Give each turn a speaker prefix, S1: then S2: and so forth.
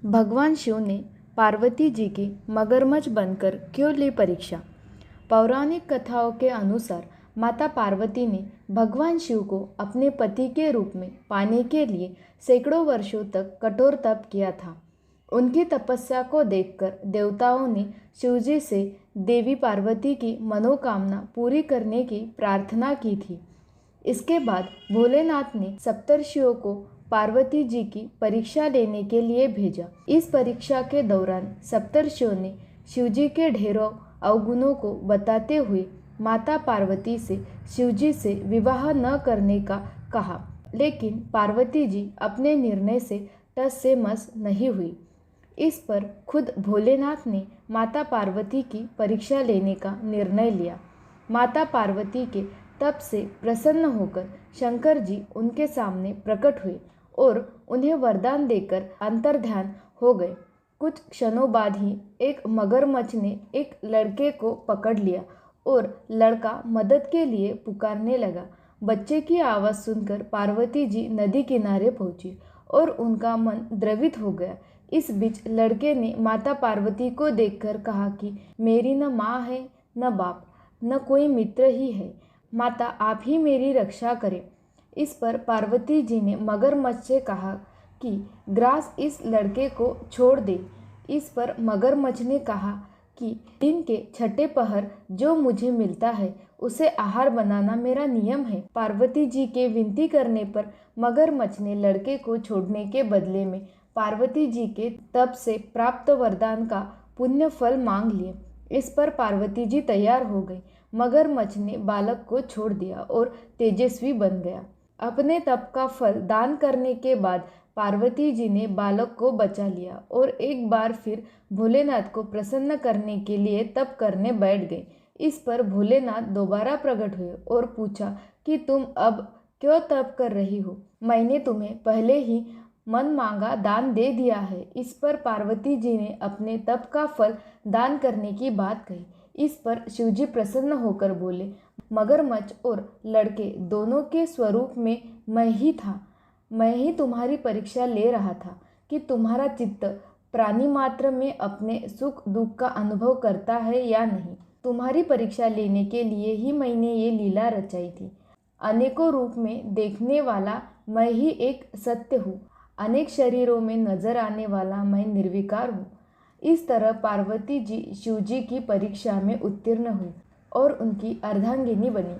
S1: भगवान शिव ने पार्वती जी की मगरमच्छ बनकर क्यों ली परीक्षा। पौराणिक कथाओं के अनुसार माता पार्वती ने भगवान शिव को अपने पति के रूप में पाने के लिए सैकड़ों वर्षों तक कठोर तप किया था। उनकी तपस्या को देखकर देवताओं ने शिवजी से देवी पार्वती की मनोकामना पूरी करने की प्रार्थना की थी। इसके बाद भोलेनाथ ने सप्तर्षियों को पार्वती जी की परीक्षा लेने के लिए भेजा। इस परीक्षा के दौरान सप्तर्षियों ने शिवजी के ढेरों अवगुणों को बताते हुए माता पार्वती से शिवजी से विवाह न करने का कहा, लेकिन पार्वती जी अपने निर्णय से टस से मस नहीं हुई। इस पर खुद भोलेनाथ ने माता पार्वती की परीक्षा लेने का निर्णय लिया। माता पार्वती के तप से प्रसन्न होकर शंकर जी उनके सामने प्रकट हुए और उन्हें वरदान देकर अंतर्ध्यान हो गए। कुछ क्षणों बाद ही एक मगरमच्छ ने एक लड़के को पकड़ लिया और लड़का मदद के लिए पुकारने लगा। बच्चे की आवाज़ सुनकर पार्वती जी नदी किनारे पहुंची और उनका मन द्रवित हो गया। इस बीच लड़के ने माता पार्वती को देखकर कहा कि मेरी न माँ है, न बाप, न कोई मित्र ही है। माता, आप ही मेरी रक्षा करें। इस पर पार्वती जी ने मगरमच्छ से कहा कि ग्रास इस लड़के को छोड़ दे। इस पर मगरमच्छ ने कहा कि दिन के छठे पहर जो मुझे मिलता है उसे आहार बनाना मेरा नियम है। पार्वती जी के विनती करने पर मगरमच्छ ने लड़के को छोड़ने के बदले में पार्वती जी के तप से प्राप्त वरदान का पुण्य फल मांग लिए। इस पर पार्वती जी तैयार हो गई। मगरमच्छ ने बालक को छोड़ दिया और तेजस्वी बन गया। अपने तप का फल दान करने के बाद पार्वती जी ने बालक को बचा लिया और एक बार फिर भोलेनाथ को प्रसन्न करने के लिए तप करने बैठ गए। इस पर भोलेनाथ दोबारा प्रकट हुए और पूछा कि तुम अब क्यों तप कर रही हो? मैंने तुम्हें पहले ही मन मांगा दान दे दिया है। इस पर पार्वती जी ने अपने तप का फल दान करने की बात कही। इस पर शिवजी प्रसन्न होकर बोले, मगरमच्छ और लड़के दोनों के स्वरूप में मैं ही था। मैं ही तुम्हारी परीक्षा ले रहा था कि तुम्हारा चित्त प्राणी मात्र में अपने सुख दुख का अनुभव करता है या नहीं। तुम्हारी परीक्षा लेने के लिए ही मैंने ये लीला रचाई थी। अनेकों रूप में देखने वाला मैं ही एक सत्य हूँ। अनेक शरीरों में नजर आने वाला मैं निर्विकार हूँ। इस तरह पार्वती जी शिवजी की परीक्षा में उत्तीर्ण हुई और उनकी अर्धांगिनी बनी।